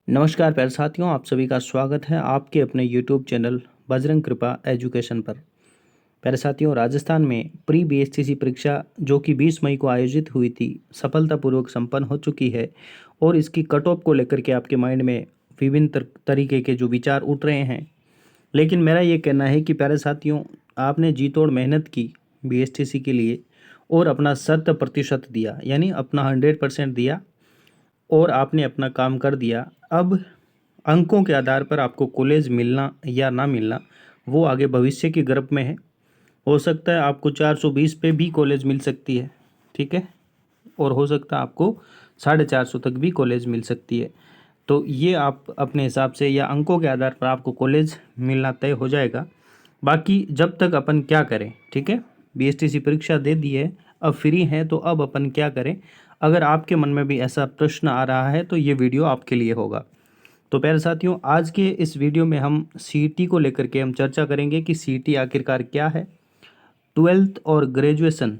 नमस्कार प्यारे साथियों, आप सभी का स्वागत है आपके अपने YouTube चैनल बजरंग कृपा एजुकेशन पर। प्यारे साथियों, राजस्थान में प्री बीएसटीसी परीक्षा जो कि 20 मई को आयोजित हुई थी, सफलतापूर्वक संपन्न हो चुकी है और इसकी कट ऑफ को लेकर के आपके माइंड में विभिन्न तरीके के जो विचार उठ रहे हैं। लेकिन मेरा ये कहना है कि प्यारे साथियों, आपने जी तोड़ मेहनत की बीएसटीसी के लिए और अपना 100% दिया, यानी अपना 100% दिया और आपने अपना काम कर दिया। अब अंकों के आधार पर आपको कॉलेज मिलना या ना मिलना वो आगे भविष्य की गर्भ में है। हो सकता है आपको 420 पे भी कॉलेज मिल सकती है, ठीक है, और हो सकता है आपको 450 तक भी कॉलेज मिल सकती है। तो ये आप अपने हिसाब से या अंकों के आधार पर आपको कॉलेज मिलना तय हो जाएगा। बाकी जब तक अपन क्या करें, ठीक है, बीएसटीसी परीक्षा दे दी है, अब फ्री हैं तो अब अपन क्या करें। अगर आपके मन में भी ऐसा प्रश्न आ रहा है तो ये वीडियो आपके लिए होगा। तो प्यारे साथियों, आज के इस वीडियो में हम सीईटी को लेकर के हम चर्चा करेंगे कि सीईटी आखिरकार क्या है। 12th और ग्रेजुएशन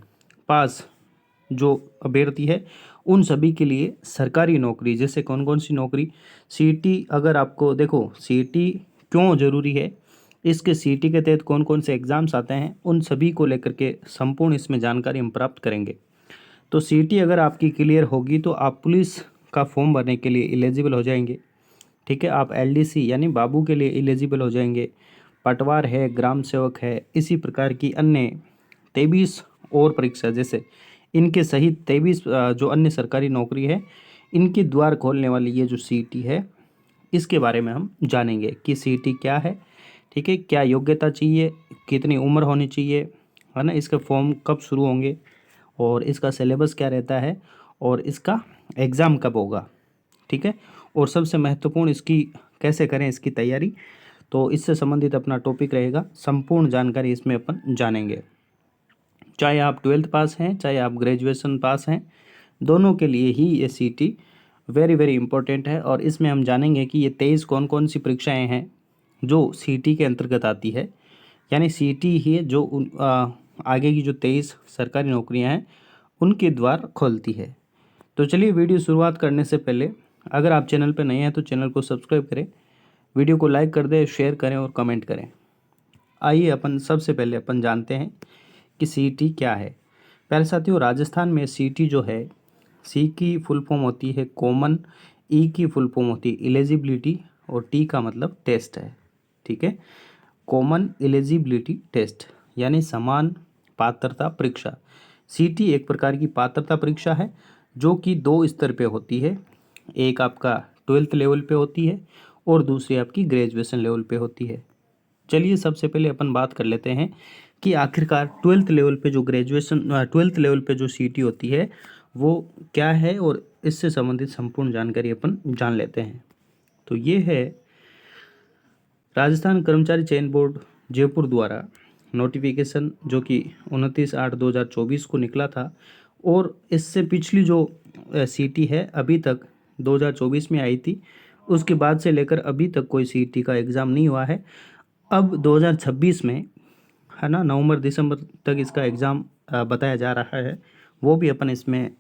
पास जो अभ्यर्थी है उन सभी के लिए सरकारी नौकरी, जैसे कौन कौन सी नौकरी। सीईटी अगर आपको देखो, सीईटी क्यों ज़रूरी है, इसके सीईटी के तहत कौन कौन से एग्ज़ाम्स आते हैं, उन सभी को लेकर के संपूर्ण इसमें जानकारी हम प्राप्त करेंगे। तो सीईटी अगर आपकी क्लियर होगी तो आप पुलिस का फॉर्म भरने के लिए एलिजिबल हो जाएंगे, ठीक है। आप एलडीसी यानी बाबू के लिए एलिजिबल हो जाएंगे। पटवार है, ग्राम सेवक है, इसी प्रकार की अन्य 23 और परीक्षा, जैसे इनके सहित 23 जो अन्य सरकारी नौकरी है, इनके द्वार खोलने वाली ये जो सीईटी है, इसके बारे में हम जानेंगे कि सीईटी क्या है, ठीक है, क्या योग्यता चाहिए, कितनी उम्र होनी चाहिए, है ना, इसके फॉर्म कब शुरू होंगे और इसका सिलेबस क्या रहता है और इसका एग्ज़ाम कब होगा, ठीक है, और सबसे महत्वपूर्ण इसकी कैसे करें इसकी तैयारी। तो इससे संबंधित अपना टॉपिक रहेगा, संपूर्ण जानकारी इसमें अपन जानेंगे। चाहे आप 12th पास हैं, चाहे आप ग्रेजुएशन पास हैं, दोनों के लिए ही ये सीईटी वेरी वेरी इंपॉर्टेंट है। और इसमें हम जानेंगे कि ये 23 कौन कौन सी परीक्षाएं हैं जो सीईटी के अंतर्गत आती है, यानी सीईटी ही है जो आगे की जो 23 सरकारी नौकरियां हैं उनके द्वार खोलती है। तो चलिए, वीडियो शुरुआत करने से पहले अगर आप चैनल पर नए हैं तो चैनल को सब्सक्राइब करें, वीडियो को लाइक कर दें, शेयर करें और कमेंट करें। आइए अपन सबसे पहले अपन जानते हैं कि सीईटी क्या है। प्यारे साथियों, राजस्थान में सीईटी जो है, सी की फुल फॉर्म होती है कॉमन, ई की फुल फॉर्म होती है एलिजिबिलिटी और टी का मतलब टेस्ट है, ठीक है। कॉमन एलिजिबिलिटी टेस्ट यानी समान पात्रता परीक्षा। सीईटी एक प्रकार की पात्रता परीक्षा है जो कि 2 स्तर पे होती है। एक आपका 12th लेवल पे होती है और दूसरी आपकी ग्रेजुएशन लेवल पे होती है। चलिए, सबसे पहले अपन बात कर लेते हैं कि आखिरकार 12th लेवल पे जो 12th लेवल पे जो सीईटी होती है वो क्या है और इससे संबंधित संपूर्ण जानकारी अपन जान लेते हैं। तो ये है राजस्थान कर्मचारी चयन बोर्ड जयपुर द्वारा नोटिफिकेशन जो कि 29/8/2024 को निकला था। और इससे पिछली जो सीईटी है अभी तक 2024 में आई थी, उसके बाद से लेकर अभी तक कोई सीईटी का एग्ज़ाम नहीं हुआ है। अब 2026 में, है ना, नवंबर दिसंबर तक इसका एग्ज़ाम बताया जा रहा है। वो भी अपन इसमें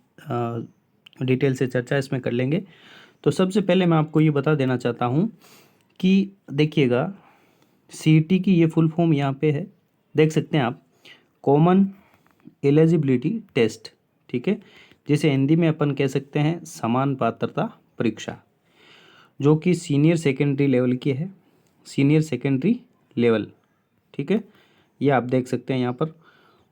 डिटेल से चर्चा इसमें कर लेंगे। तो सबसे पहले मैं आपको ये बता देना चाहता हूँ कि देखिएगा, सीईटी की ये फुल फॉर्म यहाँ पे है, देख सकते हैं आप, कॉमन एलिजिबिलिटी टेस्ट, ठीक है, जिसे हिंदी में अपन कह सकते हैं समान पात्रता परीक्षा, जो कि सीनियर सेकेंडरी लेवल की है, सीनियर सेकेंडरी लेवल, ठीक है, ये आप देख सकते हैं यहाँ पर।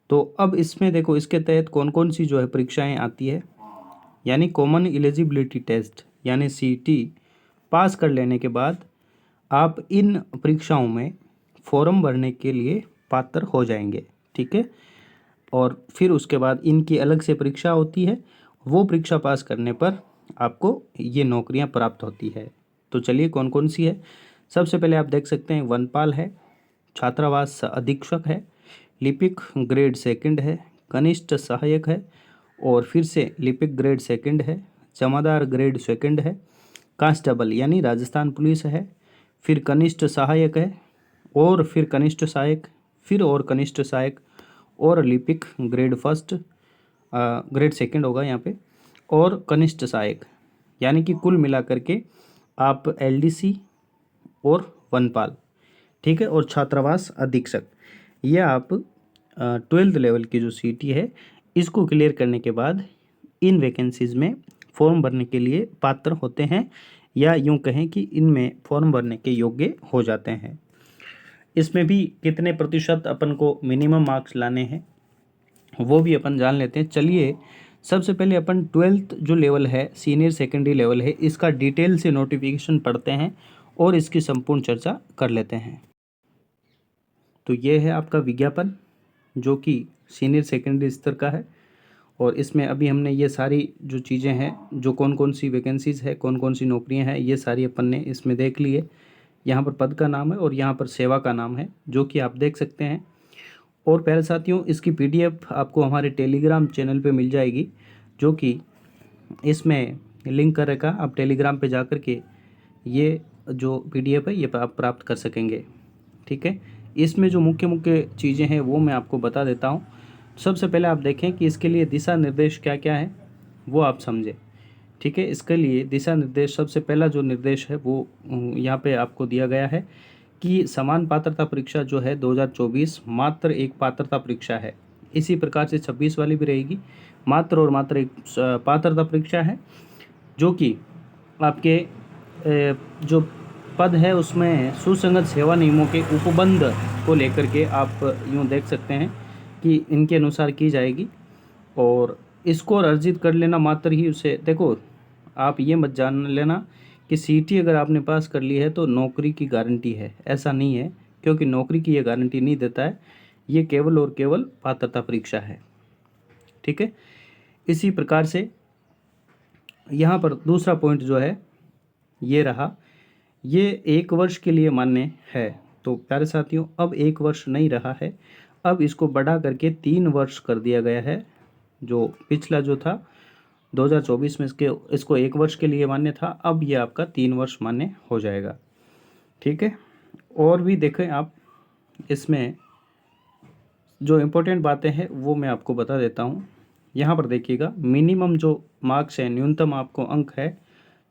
तो अब इसमें देखो, इसके तहत कौन कौन सी जो है परीक्षाएं आती है, यानी कॉमन एलिजिबिलिटी टेस्ट यानी सीईटी पास कर लेने के बाद आप इन परीक्षाओं में फॉर्म भरने के लिए पात्र हो जाएंगे, ठीक है। और फिर उसके बाद इनकी अलग से परीक्षा होती है, वो परीक्षा पास करने पर आपको ये नौकरियां प्राप्त होती है। तो चलिए, कौन कौन सी है। सबसे पहले आप देख सकते हैं वनपाल है, छात्रावास अधीक्षक है, लिपिक ग्रेड सेकंड है, कनिष्ठ सहायक है, और फिर से लिपिक ग्रेड सेकंड है, जमादार ग्रेड सेकंड है, कांस्टेबल यानी राजस्थान पुलिस है, फिर कनिष्ठ सहायक है, और फिर कनिष्ठ सहायक, फिर और कनिष्ठ सहायक, और लिपिक ग्रेड फर्स्ट, ग्रेड सेकंड होगा यहाँ पे, और कनिष्ठ सहायक, यानी कि कुल मिलाकर के आप एलडीसी और वनपाल, ठीक है, और छात्रावास अधीक्षक, ये आप 12th लेवल की जो सीटी है इसको क्लियर करने के बाद इन वैकेंसीज़ में फॉर्म भरने के लिए पात्र होते हैं, या यूं कहें कि इनमें फॉर्म भरने के योग्य हो जाते हैं। इसमें भी कितने प्रतिशत अपन को मिनिमम मार्क्स लाने हैं वो भी अपन जान लेते हैं। चलिए सबसे पहले अपन 12th जो लेवल है, सीनियर सेकेंडरी लेवल है, इसका डिटेल से नोटिफिकेशन पढ़ते हैं और इसकी संपूर्ण चर्चा कर लेते हैं। तो ये है आपका विज्ञापन जो कि सीनियर सेकेंडरी स्तर का है, और इसमें अभी हमने ये सारी जो चीज़ें हैं, जो कौन कौन सी वैकेंसीज़ है, कौन कौन सी नौकरियां हैं, ये सारी अपन ने इसमें देख ली है। यहाँ पर पद का नाम है और यहाँ पर सेवा का नाम है, जो कि आप देख सकते हैं। और प्यारे साथियों, इसकी पीडीएफ आपको हमारे टेलीग्राम चैनल पे मिल जाएगी, जो कि इसमें लिंक कर रखा, आप टेलीग्राम पे जा कर के ये जो पीडीएफ है ये आप प्राप्त कर सकेंगे, ठीक है। इसमें जो मुख्य मुख्य चीज़ें हैं वो मैं आपको बता देता हूँ। सबसे पहले आप देखें कि इसके लिए दिशा निर्देश क्या क्या है वो आप समझें, ठीक है। इसके लिए दिशा निर्देश, सबसे पहला जो निर्देश है वो यहाँ पे आपको दिया गया है कि समान पात्रता परीक्षा जो है 2024 मात्र एक पात्रता परीक्षा है। इसी प्रकार से 26 वाली भी रहेगी, मात्र और मात्र एक पात्रता परीक्षा है, जो कि आपके जो पद है उसमें सुसंगत सेवा नियमों के उपबंध को लेकर के आप यूँ देख सकते हैं कि इनके अनुसार की जाएगी। और स्कोर अर्जित कर लेना मात्र ही उसे, देखो आप ये मत जान लेना कि सीटी अगर आपने पास कर ली है तो नौकरी की गारंटी है, ऐसा नहीं है, क्योंकि नौकरी की ये गारंटी नहीं देता है, ये केवल और केवल पात्रता परीक्षा है, ठीक है। इसी प्रकार से यहाँ पर दूसरा पॉइंट जो है ये रहा, ये 1 वर्ष के लिए मान्य है। तो प्यारे साथियों, अब 1 वर्ष नहीं रहा है, अब इसको बढ़ा करके 3 वर्ष कर दिया गया है। जो पिछला जो था 2024 में इसको 1 वर्ष के लिए मान्य था, अब ये आपका 3 वर्ष मान्य हो जाएगा, ठीक है। और भी देखें आप, इसमें जो इम्पोर्टेंट बातें हैं वो मैं आपको बता देता हूँ। यहाँ पर देखिएगा, मिनिमम जो मार्क्स है, न्यूनतम आपको अंक है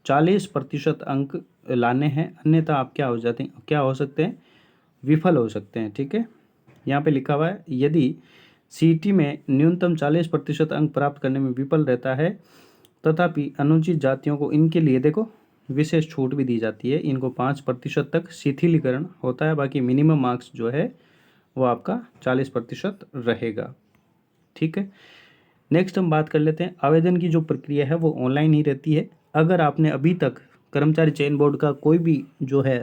40% अंक लाने हैं, अन्यथा आप क्या हो सकते हैं, विफल हो सकते हैं, ठीक है। यहाँ पे लिखा हुआ है, यदि सीटी में न्यूनतम 40% अंक प्राप्त करने में विफल रहता है, तथापि अनुचित जातियों को इनके लिए देखो विशेष छूट भी दी जाती है, इनको 5% तक शिथिलीकरण होता है, बाकी मिनिमम मार्क्स जो है वो आपका 40% रहेगा, ठीक है। नेक्स्ट हम बात कर लेते हैं, आवेदन की जो प्रक्रिया है वो ऑनलाइन ही रहती है। अगर आपने अभी तक कर्मचारी चयन बोर्ड का कोई भी जो है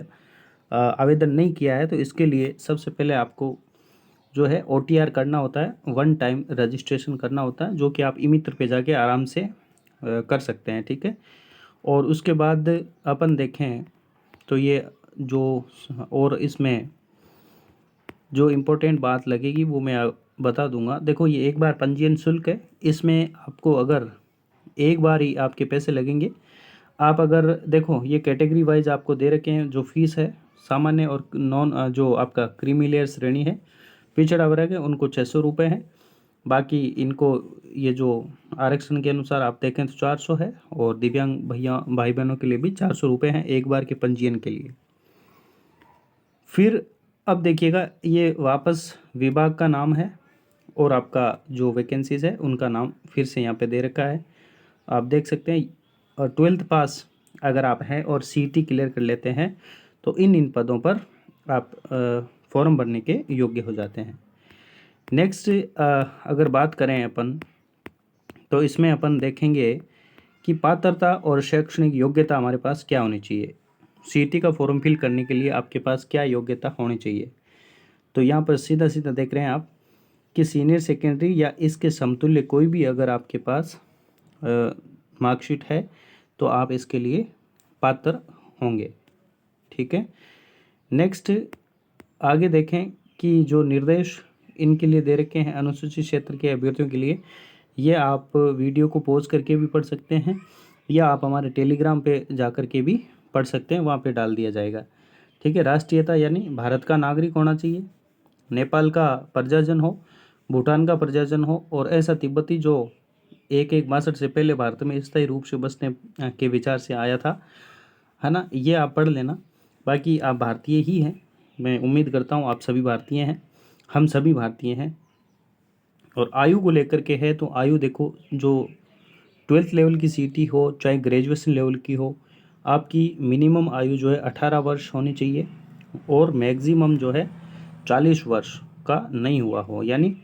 आवेदन नहीं किया है, तो इसके लिए सबसे पहले आपको जो है OTR करना होता है, 1 टाइम रजिस्ट्रेशन करना होता है, जो कि आप ई-मित्र पे जाके आराम से कर सकते हैं, ठीक है। और उसके बाद अपन देखें तो ये जो, और इसमें जो इम्पोर्टेंट बात लगेगी वो मैं बता दूंगा। देखो, ये एक बार पंजीयन शुल्क है, इसमें आपको अगर एक बार ही आपके पैसे लगेंगे। आप अगर देखो, ये कैटेगरी वाइज आपको दे रखे हैं, जो फीस है सामान्य और नॉन, जो आपका क्रीमी लेयर श्रेणी है, पिछड़ा वर्ग है, उनको 600 रुपये है। बाकी इनको ये जो आरक्षण के अनुसार आप देखें तो 400 है, और दिव्यांग भाई बहनों के लिए भी 400 रुपये हैं एक बार के पंजीयन के लिए। फिर अब देखिएगा, ये वापस विभाग का नाम है और आपका जो वैकेंसीज है उनका नाम फिर से यहाँ पे दे रखा है, आप देख सकते हैं। और 12th पास अगर आप हैं और सीटी क्लियर कर लेते हैं तो इन पदों पर आप फॉर्म भरने के योग्य हो जाते हैं। नेक्स्ट अगर बात करें अपन, तो इसमें अपन देखेंगे कि पात्रता और शैक्षणिक योग्यता हमारे पास क्या होनी चाहिए। सीटी का फॉर्म फिल करने के लिए आपके पास क्या योग्यता होनी चाहिए, तो यहाँ पर सीधा सीधा देख रहे हैं आप कि सीनियर सेकेंडरी या इसके समतुल्य कोई भी अगर आपके पास मार्कशीट है तो आप इसके लिए पात्र होंगे, ठीक है। नेक्स्ट आगे देखें कि जो निर्देश इनके लिए दे रखे हैं अनुसूचित क्षेत्र के अभ्यर्थियों के लिए, ये आप वीडियो को पॉज करके भी पढ़ सकते हैं, या आप हमारे टेलीग्राम पे जा कर के भी पढ़ सकते हैं, वहाँ पे डाल दिया जाएगा, ठीक है। राष्ट्रीयता यानी भारत का नागरिक होना चाहिए, नेपाल का प्रजाजन हो, भूटान का प्रजाजन हो, और ऐसा तिब्बती जो 1162 से पहले भारत में स्थायी रूप से बसने के विचार से आया था, है ना, ये आप पढ़ लेना। बाकी आप भारतीय ही हैं, मैं उम्मीद करता हूँ आप सभी भारतीय हैं, हम सभी भारतीय हैं। और आयु को लेकर के है तो आयु देखो, जो 12th लेवल की सीटी हो चाहे ग्रेजुएशन लेवल की हो, आपकी मिनिमम आयु जो है 18 वर्ष होनी चाहिए और मैक्सिमम जो है 40 वर्ष का नहीं हुआ हो, यानी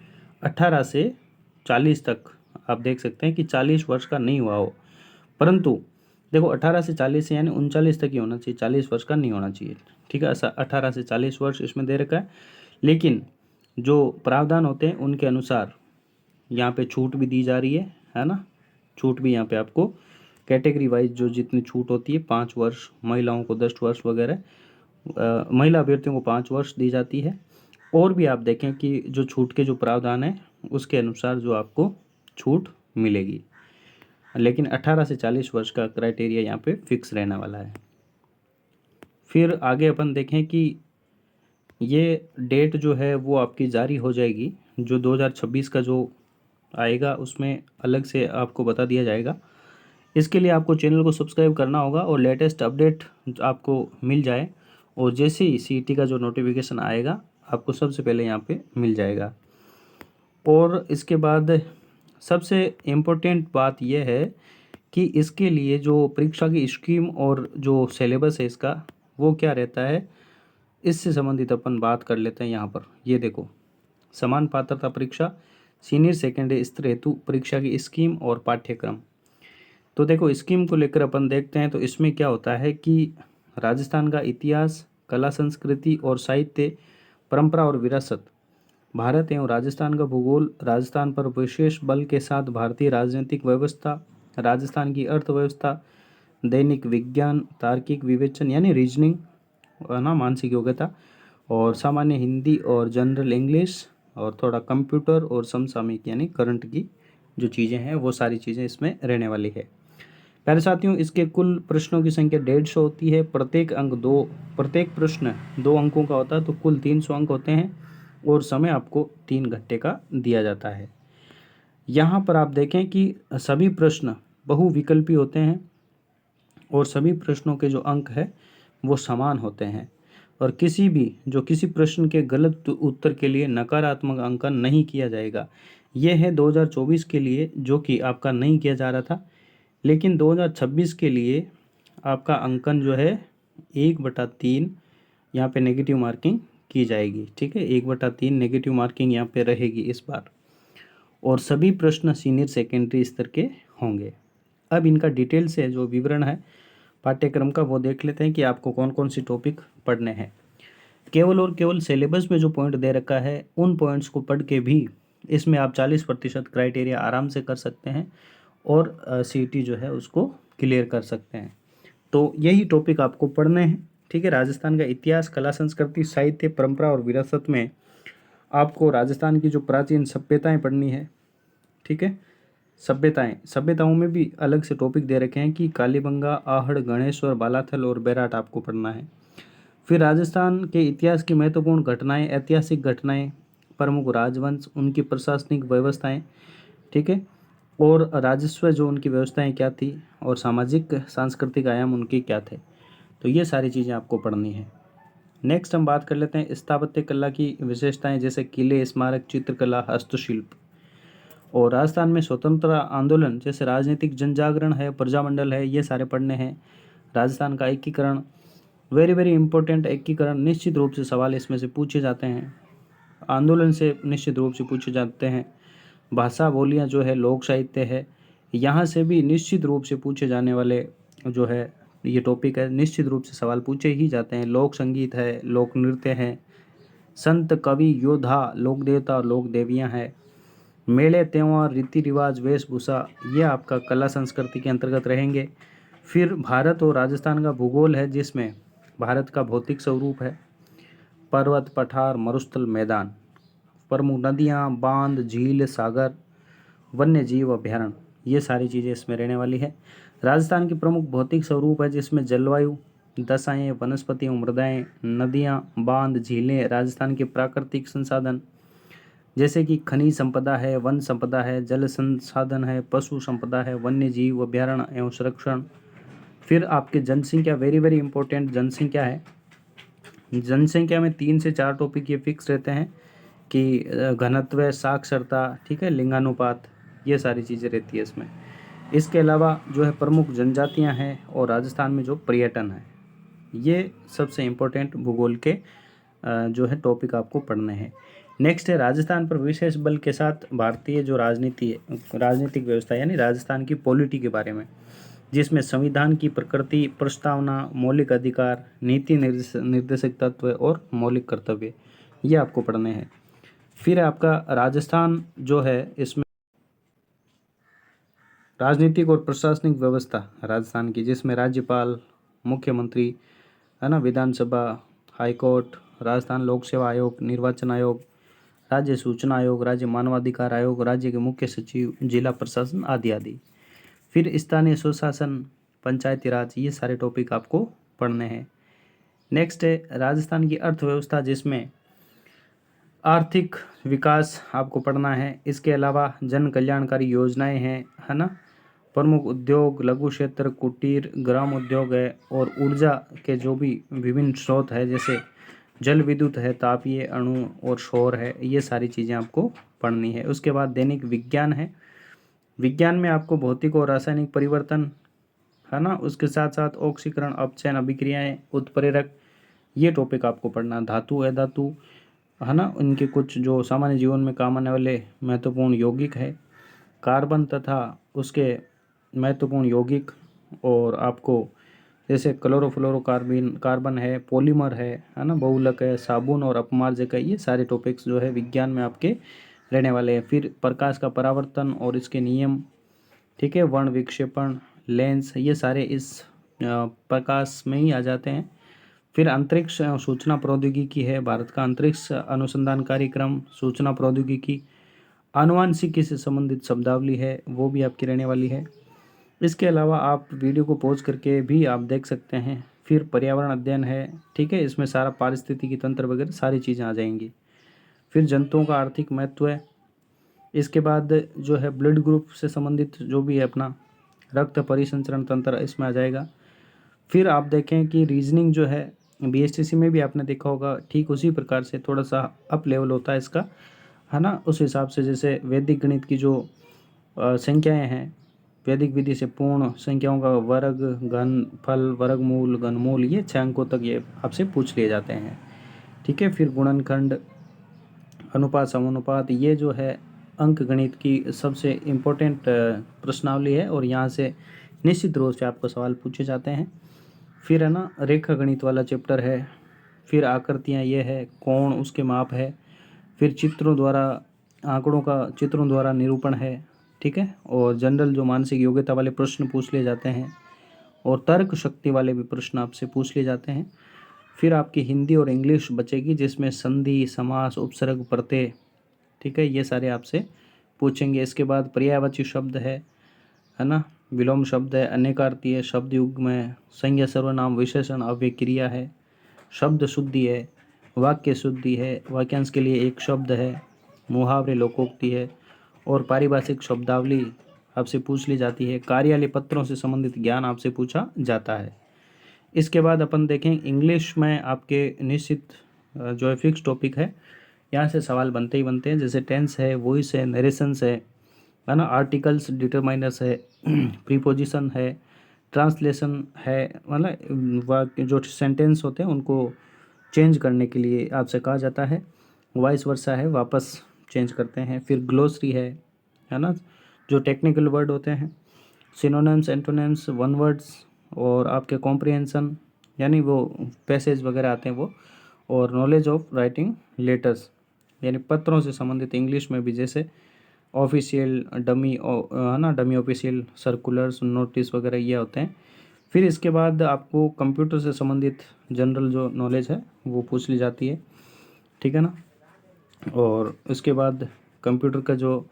18 से 40 तक आप देख सकते हैं कि 40 वर्ष का नहीं हुआ हो। परंतु देखो 18 से 40 यानी 39 तक ही होना चाहिए, 40 वर्ष का नहीं होना चाहिए। ठीक है, ऐसा 18 से 40 वर्ष इसमें दे रखा है। लेकिन जो प्रावधान होते हैं उनके अनुसार यहाँ पे छूट भी दी जा रही है ना। छूट भी यहाँ पे आपको कैटेगरी वाइज जो जितनी छूट होती है, 5 वर्ष, महिलाओं को 10 वर्ष वगैरह, महिला अभ्यर्थियों को 5 वर्ष दी जाती है। और भी आप देखें कि जो छूट के जो प्रावधान है उसके अनुसार जो आपको छूट मिलेगी, लेकिन 18 से 40 वर्ष का क्राइटेरिया यहाँ पे फिक्स रहने वाला है। फिर आगे अपन देखें कि ये डेट जो है वो आपकी जारी हो जाएगी, जो 2026 का जो आएगा उसमें अलग से आपको बता दिया जाएगा। इसके लिए आपको चैनल को सब्सक्राइब करना होगा और लेटेस्ट अपडेट आपको मिल जाए, और जैसे ही सीईटी का जो नोटिफिकेशन आएगा आपको सबसे पहले यहाँ पे मिल जाएगा। और इसके बाद सबसे इम्पोर्टेंट बात यह है कि इसके लिए जो परीक्षा की स्कीम और जो सिलेबस है इसका वो क्या रहता है, इससे संबंधित अपन बात कर लेते हैं। यहाँ पर ये देखो, समान पात्रता परीक्षा सीनियर सेकेंडरी स्तर हेतु परीक्षा की स्कीम और पाठ्यक्रम। तो देखो स्कीम को लेकर अपन देखते हैं, तो इसमें क्या होता है कि राजस्थान का इतिहास, कला, संस्कृति और साहित्य, परंपरा और विरासत, भारत एवं राजस्थान का भूगोल, राजस्थान पर विशेष बल के साथ भारतीय राजनीतिक व्यवस्था, राजस्थान की अर्थव्यवस्था, दैनिक विज्ञान, तार्किक विवेचन यानी रीजनिंग ना, मानसिक योग्यता, और सामान्य हिंदी और जनरल इंग्लिश, और थोड़ा कंप्यूटर और समसामयिक यानी करंट की जो चीज़ें हैं वो सारी चीज़ें इसमें रहने वाली है। प्यारे साथियों, इसके कुल प्रश्नों की संख्या 150 होती है। प्रत्येक प्रश्न 2 अंकों का होता है, तो कुल 300 अंक होते हैं और समय आपको 3 घंटे का दिया जाता है। यहाँ पर आप देखें कि सभी प्रश्न बहुविकल्पी होते हैं और सभी प्रश्नों के जो अंक है वो समान होते हैं, और किसी प्रश्न के गलत उत्तर के लिए नकारात्मक अंकन नहीं किया जाएगा। यह है 2024 के लिए, जो कि आपका नहीं किया जा रहा था, लेकिन 2026 के लिए आपका अंकन जो है 1/3 यहाँ पे नेगेटिव मार्किंग की जाएगी। ठीक है, 1/3 नेगेटिव मार्किंग यहाँ पे रहेगी इस बार, और सभी प्रश्न सीनियर सेकेंडरी स्तर के होंगे। अब इनका डिटेल से जो विवरण है पाठ्यक्रम का वो देख लेते हैं कि आपको कौन कौन सी टॉपिक पढ़ने हैं। केवल और केवल सिलेबस में जो पॉइंट दे रखा है उन पॉइंट्स को पढ़ के भी इसमें आप 40% क्राइटेरिया आराम से कर सकते हैं और सीईटी जो है उसको क्लियर कर सकते हैं। तो यही टॉपिक आपको पढ़ने हैं। ठीक है, राजस्थान का इतिहास, कला, संस्कृति, साहित्य, परंपरा और विरासत में आपको राजस्थान की जो प्राचीन सभ्यताएं पढ़नी है। ठीक है, सभ्यताओं में भी अलग से टॉपिक दे रखे हैं कि कालीबंगा, आहड़, गणेश्वर, बालाथल और बैराट आपको पढ़ना है। फिर राजस्थान के इतिहास की महत्वपूर्ण घटनाएं, ऐतिहासिक घटनाएं, प्रमुख राजवंश, उनकी प्रशासनिक व्यवस्थाएं, ठीक है, और राजस्व जो उनकी व्यवस्थाएं क्या थी, और सामाजिक सांस्कृतिक आयाम उनके क्या थे। तो ये सारी चीज़ें आपको पढ़नी है। नेक्स्ट हम बात कर लेते हैं स्थापत्य कला की विशेषताएं, जैसे किले, स्मारक, चित्रकला, हस्तशिल्प। और राजस्थान में स्वतंत्रता आंदोलन, जैसे राजनीतिक जनजागरण है, प्रजामंडल है, ये सारे पढ़ने हैं। राजस्थान का एकीकरण, वेरी वेरी इंपॉर्टेंट, एकीकरण निश्चित रूप से सवाल इसमें से पूछे जाते हैं। आंदोलन से निश्चित रूप से पूछे जाते हैं। भाषा बोलियाँ जो है, लोक साहित्य है, यहाँ से भी निश्चित रूप से पूछे जाने वाले जो है ये टॉपिक है, निश्चित रूप से सवाल पूछे ही जाते हैं। लोक संगीत है, लोक नृत्य है, संत, कवि, योद्धा, लोक देवता और लोक देवियाँ हैं, मेले, त्यौहार, रीति रिवाज, वेशभूषा, ये आपका कला संस्कृति के अंतर्गत रहेंगे। फिर भारत और राजस्थान का भूगोल है, जिसमें भारत का भौतिक स्वरूप है, पर्वत, पठार, मरुस्थल, मैदान, प्रमुख नदियाँ, बांध, झील, सागर, वन्य जीव अभ्यारण्य, ये सारी चीज़ें इसमें रहने वाली है। राजस्थान की प्रमुख भौतिक स्वरूप है, जिसमें जलवायु, दशाएं, वनस्पति एवं मृदाएं, नदियाँ, बांध, झीलें, राजस्थान के प्राकृतिक संसाधन, जैसे कि खनिज संपदा है, वन संपदा है, जल संसाधन है, पशु संपदा है, वन्य जीव अभ्यारण्य एवं संरक्षण। फिर आपके जनसंख्या, वेरी वेरी इंपॉर्टेंट जनसंख्या है। जनसंख्या में 3 से 4 टॉपिक ये फिक्स रहते हैं कि घनत्व, साक्षरता, ठीक है, लिंगानुपात, ये सारी चीज़ें रहती है इसमें। इसके अलावा जो है प्रमुख जनजातियां हैं और राजस्थान में जो पर्यटन है, ये सबसे इम्पोर्टेंट भूगोल के जो है टॉपिक आपको पढ़ने हैं। नेक्स्ट है राजस्थान पर विशेष बल के साथ भारतीय जो राजनीति है, राजनीतिक व्यवस्था यानी राजस्थान की पॉलिटी के बारे में, जिसमें संविधान की प्रकृति, प्रस्तावना, मौलिक अधिकार, नीति निर्देशक तत्व और मौलिक कर्तव्य, ये आपको पढ़ने हैं। फिर आपका राजस्थान जो है, इसमें राजनीतिक और प्रशासनिक व्यवस्था राजस्थान की, जिसमें राज्यपाल, मुख्यमंत्री, है ना, विधानसभा, हाईकोर्ट, राजस्थान लोक सेवा आयोग, निर्वाचन आयोग, राज्य सूचना आयोग, राज्य मानवाधिकार आयोग, राज्य के मुख्य सचिव, जिला प्रशासन आदि आदि। फिर स्थानीय स्वशासन, पंचायती राज, ये सारे टॉपिक आपको पढ़ने हैं। नेक्स्ट है राजस्थान की अर्थव्यवस्था, जिसमें आर्थिक विकास आपको पढ़ना है। इसके अलावा जन कल्याणकारी योजनाएं हैं, है ना, प्रमुख उद्योग, लघु क्षेत्र, कुटीर, ग्राम उद्योग है, और ऊर्जा के जो भी विभिन्न स्रोत है, जैसे जल विद्युत है, तापीय, अणु और सौर है, ये सारी चीज़ें आपको पढ़नी है। उसके बाद दैनिक विज्ञान है। विज्ञान में आपको भौतिक और रासायनिक परिवर्तन, है ना, उसके साथ साथ ऑक्सीकरण, अपचयन, अभिक्रियाएं, उत्प्रेरक, ये टॉपिक आपको पढ़ना। धातु, अधातु, है ना, उनके कुछ जो सामान्य जीवन में काम आने वाले महत्वपूर्ण यौगिक है, कार्बन तथा उसके महत्वपूर्ण यौगिक, और आपको जैसे क्लोरोफ्लोरोकार्बन, कार्बन है, पॉलीमर है ना, बहुलक है, साबुन और अपमार्जक है, ये सारे टॉपिक्स जो है विज्ञान में आपके रहने वाले हैं। फिर प्रकाश का परावर्तन और इसके नियम, ठीक है, वर्ण विक्षेपण, लेंस, ये सारे इस प्रकाश में ही आ जाते हैं। फिर अंतरिक्ष सूचना प्रौद्योगिकी है, भारत का अंतरिक्ष अनुसंधान कार्यक्रम, सूचना प्रौद्योगिकी, आनुवांशिकी से संबंधित शब्दावली है, वो भी आपकी रहने वाली है। इसके अलावा आप वीडियो को पॉज करके भी आप देख सकते हैं। फिर पर्यावरण अध्ययन है, ठीक है, इसमें सारा पारिस्थितिकी तंत्र वगैरह सारी चीज़ें आ जाएंगी। फिर जंतुओं का आर्थिक महत्व है। इसके बाद जो है ब्लड ग्रुप से संबंधित जो भी है अपना रक्त परिसंचरण तंत्र, इसमें आ जाएगा। फिर आप देखें कि रीजनिंग जो है बीएसटीसी में भी आपने देखा होगा, ठीक उसी प्रकार से थोड़ा सा अप लेवल होता है इसका, है ना, उस हिसाब से जैसे वैदिक गणित की जो संख्याएं हैं, वैदिक विधि से पूर्ण संख्याओं का वर्ग, घन, फल, वर्गमूल, घनमूल, ये 6 अंकों तक ये आपसे पूछ लिए जाते हैं, ठीक है। फिर गुणनखंड, अनुपात, समानुपात, ये जो है अंक गणित की सबसे इम्पोर्टेंट प्रश्नावली है, और यहाँ से निश्चित रूप से आपको सवाल पूछे जाते हैं। फिर है ना रेखा गणित वाला चैप्टर है। फिर आकृतियाँ, ये है कोण, उसके माप है। फिर चित्रों द्वारा, आंकड़ों का चित्रों द्वारा निरूपण है, ठीक है, और जनरल जो मानसिक योग्यता वाले प्रश्न पूछ लिए जाते हैं, और तर्क शक्ति वाले भी प्रश्न आपसे पूछ लिए जाते हैं। फिर आपकी हिंदी और इंग्लिश बचेगी, जिसमें संधि, समास, उपसर्ग, प्रत्यय, ठीक है, ये सारे आपसे पूछेंगे। इसके बाद पर्यायवाची शब्द है ना, विलोम शब्द है, अनेकार्थी शब्द युग में, संज्ञा, सर्वनाम, विशेषण, अव्यय, क्रिया है, शब्द शुद्धि है, वाक्य शुद्धि है, वाक्यांश के लिए एक शब्द है, मुहावरे, लोकोक्ति है, और पारिभाषिक शब्दावली आपसे पूछ ली जाती है। कार्यालय पत्रों से संबंधित ज्ञान आपसे पूछा जाता है। इसके बाद अपन देखें इंग्लिश में आपके निश्चित जो है फिक्स टॉपिक है, यहाँ से सवाल बनते ही बनते हैं, जैसे टेंस है, वॉइस है, नरेशंस है ना, आर्टिकल्स, डिटरमाइनर्स है, प्रीपोजिशन है, ट्रांसलेशन है, मतलब जो सेंटेंस होते हैं उनको चेंज करने के लिए आपसे कहा जाता है। वाइस वर्सा है, वापस चेंज करते हैं। फिर ग्लोसरी है ना, जो टेक्निकल वर्ड होते हैं, सिनोनिम्स, एंटोनिम्स, वन वर्ड्स, और आपके कॉम्प्रिहेंशन यानी वो पैसेज वगैरह आते हैं वो, और नॉलेज ऑफ राइटिंग लेटर्स यानी पत्रों से संबंधित इंग्लिश में भी, जैसे ऑफिशियल, डमी, है ना, डमी ऑफिशियल, सर्कुलर्स, नोटिस वगैरह ये होते हैं। फिर इसके बाद आपको कंप्यूटर से संबंधित जनरल जो नॉलेज है वो पूछ ली जाती है, ठीक है ना। और उसके बाद कंप्यूटर का जो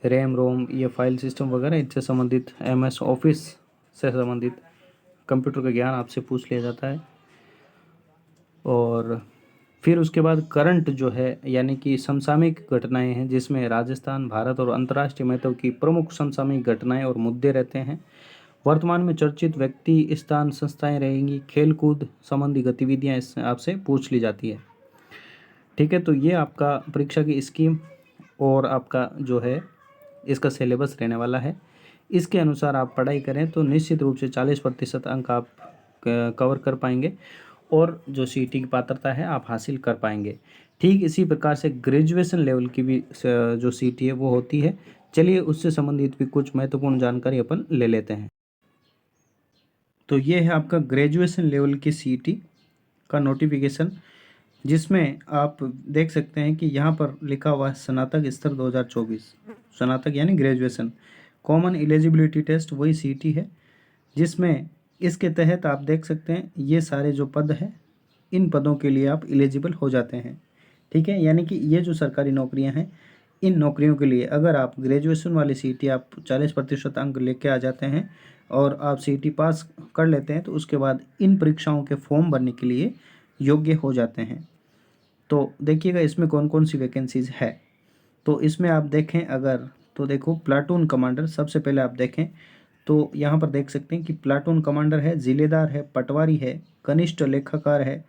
रैम, रोम, ये फाइल सिस्टम वगैरह, इनसे संबंधित एमएस ऑफिस से संबंधित कंप्यूटर का ज्ञान आपसे पूछ लिया जाता है। और फिर उसके बाद करंट जो है यानी कि समसामयिक घटनाएं हैं, जिसमें राजस्थान, भारत और अंतर्राष्ट्रीय महत्व की प्रमुख समसामयिक घटनाएं और मुद्दे रहते हैं। वर्तमान में चर्चित व्यक्ति, स्थान, संस्थाएं रहेंगी। खेल कूद संबंधी गतिविधियां इससे आपसे पूछ ली जाती है। ठीक है, तो ये आपका परीक्षा की स्कीम और आपका जो है इसका सिलेबस रहने वाला है। इसके अनुसार आप पढ़ाई करें तो निश्चित रूप से 40% अंक आप कवर कर पाएंगे और जो सीईटी की पात्रता है आप हासिल कर पाएंगे। ठीक इसी प्रकार से ग्रेजुएशन लेवल की भी जो सीईटी है वो होती है। चलिए उससे संबंधित भी कुछ महत्वपूर्ण जानकारी अपन ले लेते हैं। तो ये है आपका ग्रेजुएशन लेवल की सीईटी का नोटिफिकेशन, जिसमें आप देख सकते हैं कि यहाँ पर लिखा हुआ है स्नातक स्तर 2024। स्नातक यानी ग्रेजुएशन। कॉमन एलिजिबिलिटी टेस्ट वही सीईटी है, जिसमें इसके तहत आप देख सकते हैं ये सारे जो पद हैं, इन पदों के लिए आप एलिजिबल हो जाते हैं। ठीक है, यानी कि ये जो सरकारी नौकरियां हैं, इन नौकरियों के लिए अगर आप ग्रेजुएशन वाली सीईटी आप 40% अंक लेके आ जाते हैं और आप सीईटी पास कर लेते हैं, तो उसके बाद इन परीक्षाओं के फॉर्म भरने के लिए योग्य हो जाते हैं। तो देखिएगा इसमें कौन कौन सी वैकेंसीज है। तो इसमें आप देखें अगर, तो देखो प्लाटून कमांडर सबसे पहले आप देखें तो यहाँ पर देख सकते हैं कि प्लाटून कमांडर है, जिलेदार है, पटवारी है, कनिष्ठ लेखाकार है,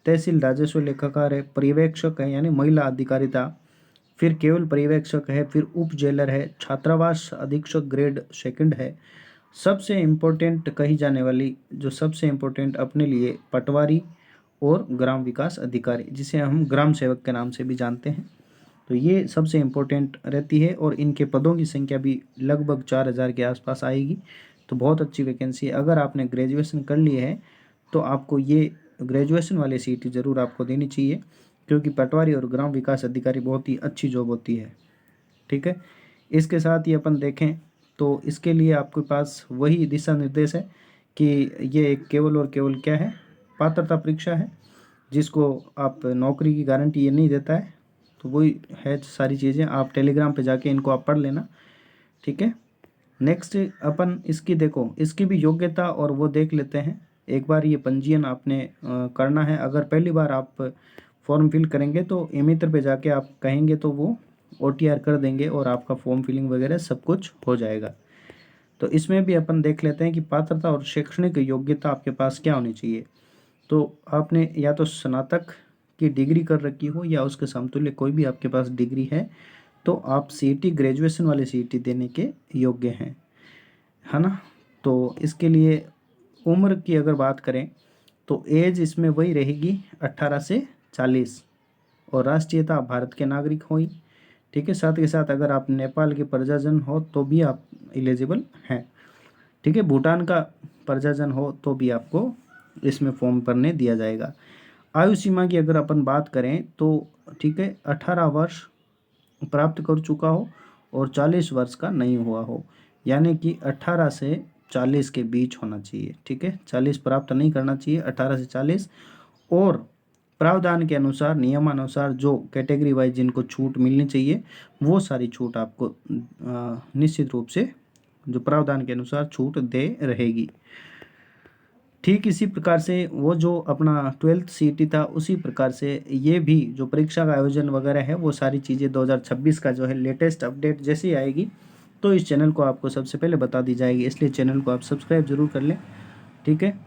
तहसील राजस्व लेखाकार है, पर्यवेक्षक है यानी महिला अधिकारिता, फिर केवल पर्यवेक्षक है, फिर उप जेलर है, छात्रावास अधीक्षक ग्रेड सेकंड है। सबसे इम्पोर्टेंट कही जाने वाली जो सबसे इम्पोर्टेंट अपने लिए पटवारी और ग्राम विकास अधिकारी, जिसे हम ग्राम सेवक के नाम से भी जानते हैं। तो ये सबसे इम्पोर्टेंट रहती है और इनके पदों की संख्या भी लगभग 4000 के आसपास आएगी। तो बहुत अच्छी वैकेंसी है। अगर आपने ग्रेजुएशन कर लिए है तो आपको ये ग्रेजुएशन वाली सीईटी ज़रूर आपको देनी चाहिए, क्योंकि पटवारी और ग्राम विकास अधिकारी बहुत ही अच्छी जॉब होती है। ठीक है, इसके साथ ही अपन देखें तो इसके लिए आपके पास वही दिशा निर्देश है कि ये एक केवल और केवल क्या है, पात्रता परीक्षा है, जिसको आप नौकरी की गारंटी ये नहीं देता है। तो वही है सारी चीज़ें, आप टेलीग्राम पे जाके इनको आप पढ़ लेना। ठीक है, नेक्स्ट अपन इसकी देखो, इसकी भी योग्यता और वो देख लेते हैं। एक बार ये पंजीयन आपने करना है। अगर पहली बार आप फॉर्म फिल करेंगे तो एमित्र पे जाके आप कहेंगे तो वो OTR कर देंगे और आपका फॉर्म फिलिंग वगैरह सब कुछ हो जाएगा। तो इसमें भी अपन देख लेते हैं कि पात्रता और शैक्षणिक योग्यता आपके पास क्या होनी चाहिए। तो आपने या तो स्नातक की डिग्री कर रखी हो या उसके समतुल्य कोई भी आपके पास डिग्री है, तो आप सीईटी ग्रेजुएशन वाली सीईटी देने के योग्य हैं, है ना। तो इसके लिए उम्र की अगर बात करें तो एज इसमें वही रहेगी 18 से 40 और राष्ट्रीयता आप भारत के नागरिक हो ही। ठीक है, साथ के साथ अगर आप नेपाल के प्रजाजन हो तो भी आप एलिजिबल हैं। ठीक है, भूटान का प्रजाजन हो तो भी आपको इसमें फॉर्म भरने दिया जाएगा। आयु सीमा की अगर अपन बात करें तो ठीक है, 18 वर्ष प्राप्त कर चुका हो और 40 वर्ष का नहीं हुआ हो, यानी कि 18 से 40 के बीच होना चाहिए। ठीक है, 40 प्राप्त नहीं करना चाहिए, 18 से 40। और प्रावधान के अनुसार, नियमानुसार जो कैटेगरी वाइज जिनको छूट मिलनी चाहिए वो सारी छूट आपको निश्चित रूप से जो प्रावधान के अनुसार छूट दे रहेगी। ठीक इसी प्रकार से वो जो अपना 12th सीईटी था उसी प्रकार से ये भी जो परीक्षा का आयोजन वगैरह है वो सारी चीज़ें 2026 का जो है लेटेस्ट अपडेट जैसे ही आएगी तो इस चैनल को आपको सबसे पहले बता दी जाएगी, इसलिए चैनल को आप सब्सक्राइब जरूर कर लें। ठीक है,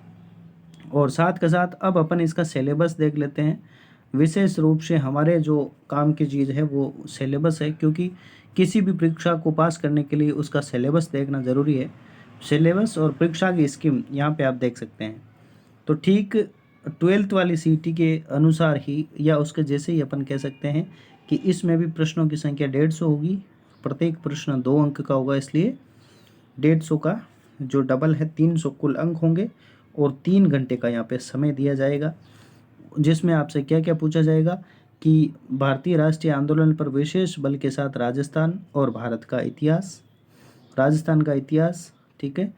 और साथ के साथ अब अपन इसका सिलेबस देख लेते हैं। विशेष रूप से हमारे जो काम की चीज़ है वो सिलेबस है, क्योंकि किसी भी परीक्षा को पास करने के लिए उसका सिलेबस देखना ज़रूरी है। सिलेबस और परीक्षा की स्कीम यहाँ पे आप देख सकते हैं। तो ठीक 12th वाली सीईटी के अनुसार ही या उसके जैसे ही अपन कह सकते हैं कि इसमें भी प्रश्नों की संख्या 150 होगी। प्रत्येक प्रश्न 2 अंक का होगा, इसलिए 150 का जो डबल है 300 कुल अंक होंगे और 3 घंटे का यहाँ पे समय दिया जाएगा, जिसमें आपसे क्या क्या पूछा जाएगा कि भारतीय राष्ट्रीय आंदोलन पर विशेष बल के साथ राजस्थान और भारत का इतिहास, राजस्थान का इतिहास। ठीक है,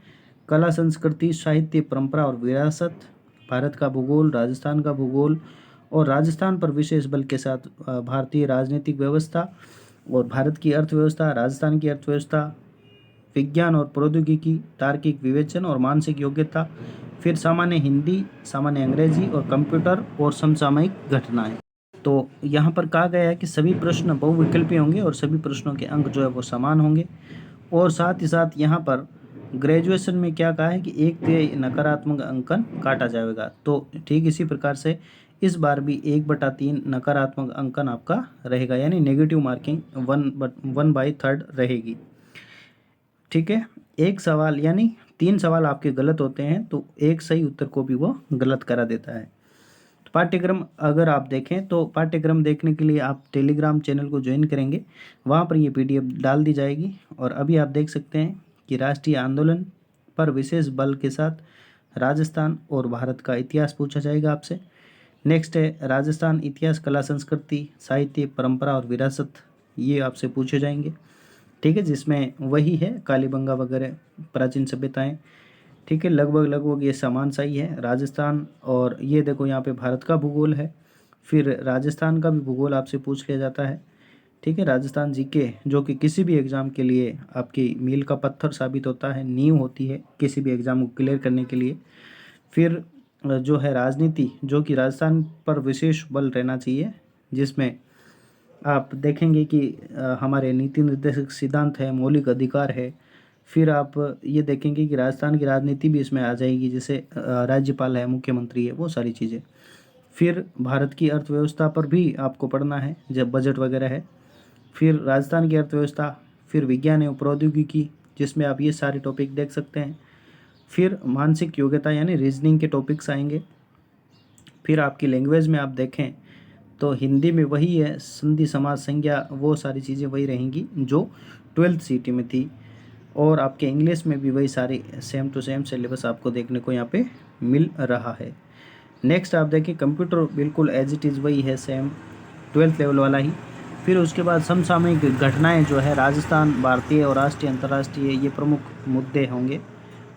कला संस्कृति साहित्य परंपरा और विरासत, भारत का भूगोल, राजस्थान का भूगोल और राजस्थान पर विशेष बल के साथ भारतीय राजनीतिक व्यवस्था और भारत की अर्थव्यवस्था, राजस्थान की अर्थव्यवस्था, विज्ञान और प्रौद्योगिकी, तार्किक विवेचन और मानसिक योग्यता, फिर सामान्य हिंदी, सामान्य अंग्रेजी और कंप्यूटर और समसामयिक घटनाएं। तो यहाँ पर कहा गया है कि सभी प्रश्न बहुविकल्पीय होंगे और सभी प्रश्नों के अंक जो है वो समान होंगे। और साथ ही साथ यहाँ पर ग्रेजुएशन में क्या कहा है कि 1/3 नकारात्मक अंकन काटा जाएगा। तो ठीक इसी प्रकार से इस बार भी 1/3 नकारात्मक अंकन आपका रहेगा, यानी नेगेटिव मार्किंग 1/3 रहेगी। ठीक है, एक सवाल यानी 3 सवाल आपके गलत होते हैं तो एक सही उत्तर को भी वो गलत करा देता है। तो पाठ्यक्रम अगर आप देखें तो पाठ्यक्रम देखने के लिए आप टेलीग्राम चैनल को ज्वाइन करेंगे, वहाँ पर ये PDF डाल दी जाएगी। और अभी आप देख सकते हैं कि राष्ट्रीय आंदोलन पर विशेष बल के साथ राजस्थान और भारत का इतिहास पूछा जाएगा आपसे। नेक्स्ट है राजस्थान इतिहास, कला, संस्कृति, साहित्य, परंपरा और विरासत, ये आपसे पूछे जाएंगे। ठीक है, जिसमें वही है कालीबंगा वगैरह प्राचीन सभ्यताएं। ठीक है, लगभग ये समान सा ही है राजस्थान। और ये देखो यहाँ पे भारत का भूगोल है, फिर राजस्थान का भी भूगोल आपसे पूछ लिया जाता है। ठीक है, राजस्थान जीके जो कि किसी भी एग्ज़ाम के लिए आपकी मील का पत्थर साबित होता है, नींव होती है किसी भी एग्ज़ाम को क्लियर करने के लिए। फिर जो है राजनीति, जो कि राजस्थान पर विशेष बल रहना चाहिए, जिसमें आप देखेंगे कि हमारे नीति निर्देशक सिद्धांत है, मौलिक अधिकार है। फिर आप ये देखेंगे कि राजस्थान की राजनीति भी इसमें आ जाएगी, जैसे राज्यपाल है, मुख्यमंत्री है, वो सारी चीज़ें। फिर भारत की अर्थव्यवस्था पर भी आपको पढ़ना है, जब बजट वगैरह है। फिर राजस्थान की अर्थव्यवस्था, फिर विज्ञान एवं प्रौद्योगिकी, जिसमें आप ये सारे टॉपिक देख सकते हैं। फिर मानसिक योग्यता यानी रीजनिंग के टॉपिक्स आएंगे। फिर आपकी लैंग्वेज में आप देखें तो हिंदी में वही है, संधि, समास, संज्ञा, वो सारी चीज़ें वही रहेंगी जो 12th CT में थी। और आपके इंग्लिश में भी वही सारी सेम टू सेम सिलेबस आपको देखने को यहाँ पे मिल रहा है। नेक्स्ट आप देखिए कंप्यूटर, बिल्कुल एज इट इज़ वही है, सेम 12th लेवल वाला ही। फिर उसके बाद समसामयिक घटनाएं जो है राजस्थान, भारतीय और राष्ट्रीय अंतर्राष्ट्रीय, ये प्रमुख मुद्दे होंगे।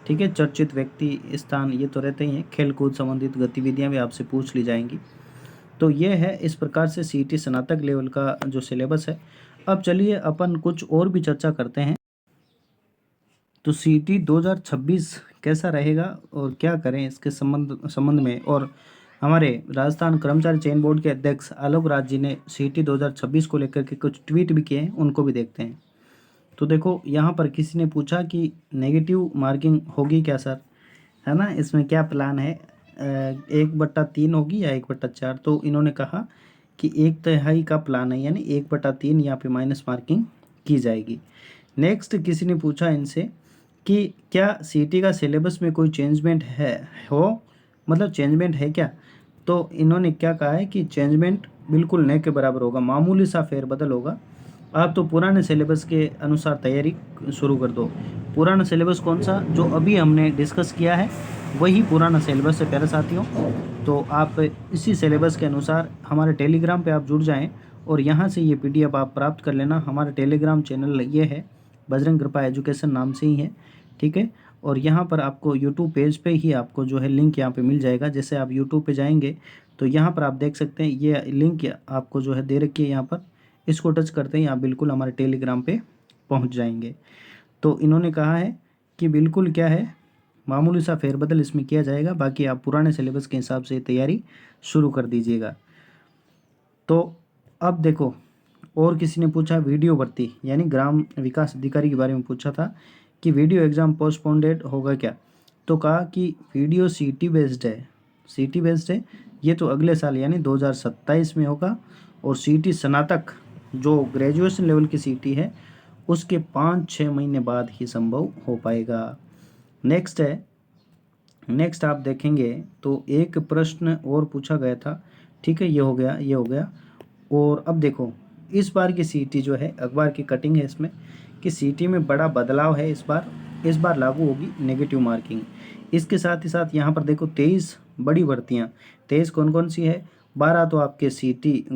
ठीक है, चर्चित व्यक्ति, स्थान, ये तो रहते ही हैं। खेल कूद संबंधित गतिविधियां भी आपसे पूछ ली जाएंगी। तो ये है इस प्रकार से CT स्नातक लेवल का जो सिलेबस है। अब चलिए अपन कुछ और भी चर्चा करते हैं। तो CT 2026 कैसा रहेगा और क्या करें इसके संबंध में, और हमारे राजस्थान कर्मचारी चयन बोर्ड के अध्यक्ष आलोक राज जी ने CT 2026 को लेकर के कुछ ट्वीट भी किए हैं, उनको भी देखते हैं। तो देखो यहाँ पर किसी ने पूछा कि नेगेटिव मार्किंग होगी क्या सर, है ना, इसमें क्या प्लान है, 1/3 होगी या 1/4। तो इन्होंने कहा कि 1/3 का प्लान है, यानी 1/3 यहाँ पे माइनस मार्किंग की जाएगी। नेक्स्ट किसी ने पूछा इनसे कि क्या CT का सिलेबस में कोई चेंजमेंट मतलब चेंजमेंट है क्या। तो इन्होंने क्या कहा है कि चेंजमेंट बिल्कुल न के बराबर होगा, मामूली सा फेरबदल होगा। आप तो पुराने सिलेबस के अनुसार तैयारी शुरू कर दो। पुराना सिलेबस कौन सा, जो अभी हमने डिस्कस किया है वही पुराना सिलेबस है प्यारे साथियों। तो आप इसी सिलेबस के अनुसार हमारे टेलीग्राम पे आप जुड़ जाएं और यहाँ से ये PDF आप प्राप्त कर लेना। हमारा टेलीग्राम चैनल ये है, बजरंग कृपा एजुकेशन नाम से ही है। ठीक है, और यहाँ पर आपको यूट्यूब पेज पे ही आपको जो है लिंक यहाँ पे मिल जाएगा। जैसे आप यूट्यूब पे जाएंगे तो यहाँ पर आप देख सकते हैं ये लिंक आपको जो है दे रखी है यहाँ पर, इसको टच करते ही आप बिल्कुल हमारे टेलीग्राम पे पहुँच जाएंगे। तो इन्होंने कहा है कि बिल्कुल क्या है, मामूली सा फेरबदल इसमें किया जाएगा, बाकी आप पुराने सिलेबस के हिसाब से तैयारी शुरू कर दीजिएगा। तो अब देखो, और किसी ने पूछा वीडियो भर्ती यानी ग्राम विकास अधिकारी के बारे में पूछा था कि वीडियो एग्ज़ाम पोस्टपोन्डेड होगा क्या। तो कहा कि वीडियो CT बेस्ड है, CT बेस्ड है, ये तो अगले साल यानी 2027 में होगा। और CT स्नातक जो ग्रेजुएशन लेवल की CT है उसके 5-6 महीने बाद ही संभव हो पाएगा। नेक्स्ट आप देखेंगे तो एक प्रश्न और पूछा गया था। ठीक है, ये हो गया। और अब देखो इस बार की CT जो है, अखबार की कटिंग है इसमें कि CT में बड़ा बदलाव है इस बार लागू होगी नेगेटिव मार्किंग। इसके साथ ही साथ यहाँ पर देखो 23 बड़ी भर्तियाँ, 23 कौन कौन सी है, 12 तो आपके CT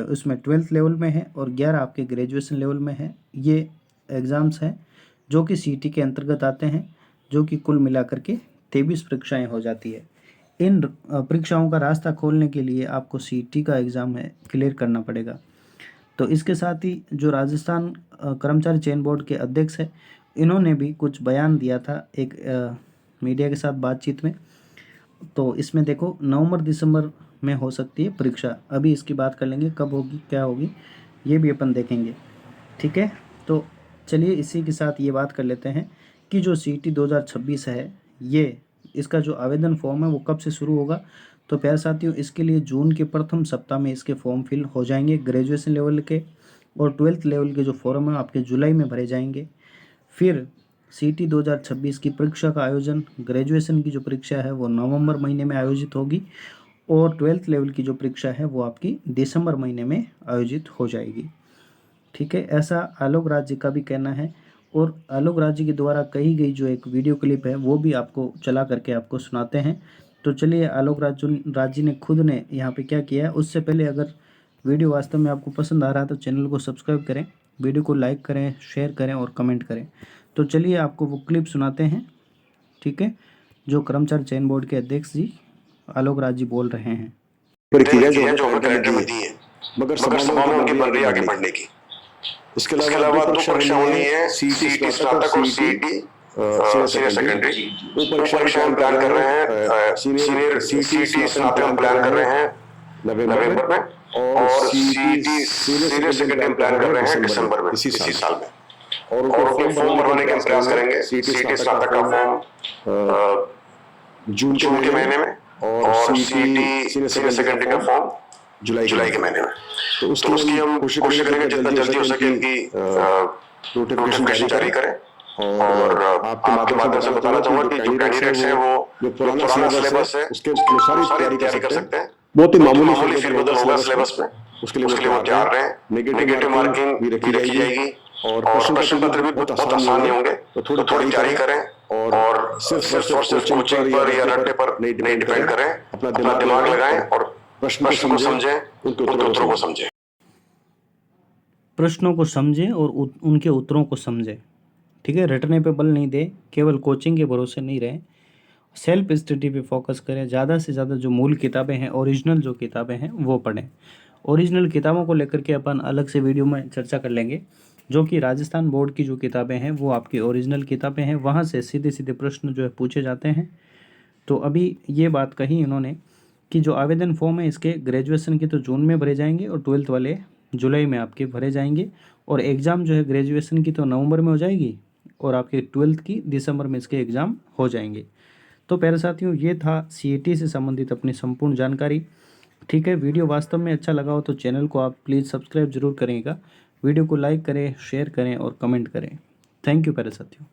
उसमें 12th लेवल में है और 11 आपके ग्रेजुएशन लेवल में है। ये एग्ज़ाम्स हैं जो कि CT के अंतर्गत आते हैं, जो कि कुल मिलाकर के 23 परीक्षाएँ हो जाती है। इन परीक्षाओं का रास्ता खोलने के लिए आपको CT का एग्ज़ाम है क्लियर करना पड़ेगा। तो इसके साथ ही जो राजस्थान कर्मचारी चयन बोर्ड के अध्यक्ष है, इन्होंने भी कुछ बयान दिया था एक मीडिया के साथ बातचीत में। तो इसमें देखो नवंबर-दिसंबर में हो सकती है परीक्षा, अभी इसकी बात कर लेंगे कब होगी क्या होगी, ये भी अपन देखेंगे। ठीक है, तो चलिए इसी के साथ ये बात कर लेते हैं कि जो CET 2026 है, ये इसका जो आवेदन फॉर्म है वो कब से शुरू होगा। तो प्यारे साथियों, इसके लिए जून के प्रथम सप्ताह में इसके फॉर्म फिल हो जाएंगे ग्रेजुएशन लेवल के, और 12th लेवल के जो फॉर्म है आपके जुलाई में भरे जाएंगे। फिर CET 2026 की परीक्षा का आयोजन, ग्रेजुएशन की जो परीक्षा है वो नवंबर महीने में आयोजित होगी, और 12th लेवल की जो परीक्षा है वो आपकी दिसंबर महीने में आयोजित हो जाएगी। ठीक है, ऐसा आलोक राज जी का भी कहना है। और आलोक राज जी के द्वारा कही गई जो एक वीडियो क्लिप है वो भी आपको चला करके आपको सुनाते हैं। तो चलिए, आलोक राज जी ने खुद ने यहाँ पे क्या किया है। उससे पहले अगर वीडियो वास्तव में आपको पसंद आ रहा है तो चैनल को सब्सक्राइब करें, वीडियो को लाइक करें, शेयर करें और कमेंट करें। तो चलिए आपको वो क्लिप सुनाते हैं। ठीक है, जो कर्मचारी चयन बोर्ड के अध्यक्ष जी आलोक राज जी बोल रहे हैं। प्रक्रिया जो हमें कैलेंडर में दी है, मगर संभावना उनकी बन रही है आगे बढ़ने की। इसके अलावा दो परीक्षा होनी है, CET स्नातक और CET सीनियर सेकेंडरी। वो परीक्षा हम प्लान कर रहे हैं, सीनियर CET स्नातक हम प्लान कर रहे हैं नवंबर में, और CET सीनियर सेकेंडरी हम प्लान कर रहे हैं दिसंबर में, इसी साल में। और उनके फॉर्म भरवाने के हम प्रयास करेंगे। CET स्नातक का फॉर्म जून के महीने में, और CET सीनियर सेकेंडरी का फॉर्म जुलाई के महीने में। तो उसकी हम कोशिश करेंगे जितना जल्दी हो सके कि नोटिफिकेशन जारी करें। और आपके माध्यम से बताना चाहूंगा कि जो कैंडिडेट्स हैं वो जो पुराना सिलेबस है उसके अनुसार ही तैयारी कर सकते हैं। बहुत ही मामूली फेरबदल होगा सिलेबस में, उसके लिए वो तैयार रहे। नेगेटिव मार्किंग भी रखी जाएगी, और प्रश्न पत्र भी बहुत आसान नहीं होंगे। तो थोड़ी तैयारी करें, और सिर्फ और सिर्फ कोचिंग पर या रटने पर नहीं डिपेंड करें। अपना दिमाग लगाएं और प्रश्न को समझें, उनके उत्तरों को समझें। प्रश्नों को समझें और उनके उत्तरों को समझें। ठीक है, रटने पे बल नहीं दें, केवल कोचिंग के भरोसे नहीं रहें, सेल्फ स्टडी पे फोकस करें। ज़्यादा से ज़्यादा जो मूल किताबें हैं, ओरिजिनल जो किताबें हैं वो पढ़ें। ओरिजिनल किताबों को लेकर के अपन अलग से वीडियो में चर्चा कर लेंगे। जो कि राजस्थान बोर्ड की जो किताबें हैं वो आपकी ओरिजिनल किताबें हैं, वहाँ से सीधे सीधे प्रश्न जो है पूछे जाते हैं। तो अभी ये बात कही इन्होंने कि जो आवेदन फॉर्म है इसके ग्रेजुएशन के तो जून में भरे जाएंगे, और 12th वाले जुलाई में आपके भरे जाएंगे, और एग्ज़ाम जो है ग्रेजुएशन की तो नवंबर में हो जाएगी, और आपके 12th की दिसंबर में इसके एग्ज़ाम हो जाएंगे। तो प्यारे साथियों, ये था CET से संबंधित अपनी संपूर्ण जानकारी। ठीक है, वीडियो वास्तव में अच्छा लगा हो तो चैनल को आप प्लीज़ सब्सक्राइब जरूर करिएगा, वीडियो को लाइक करें, शेयर करें और कमेंट करें। थैंक यू प्यारे साथियों।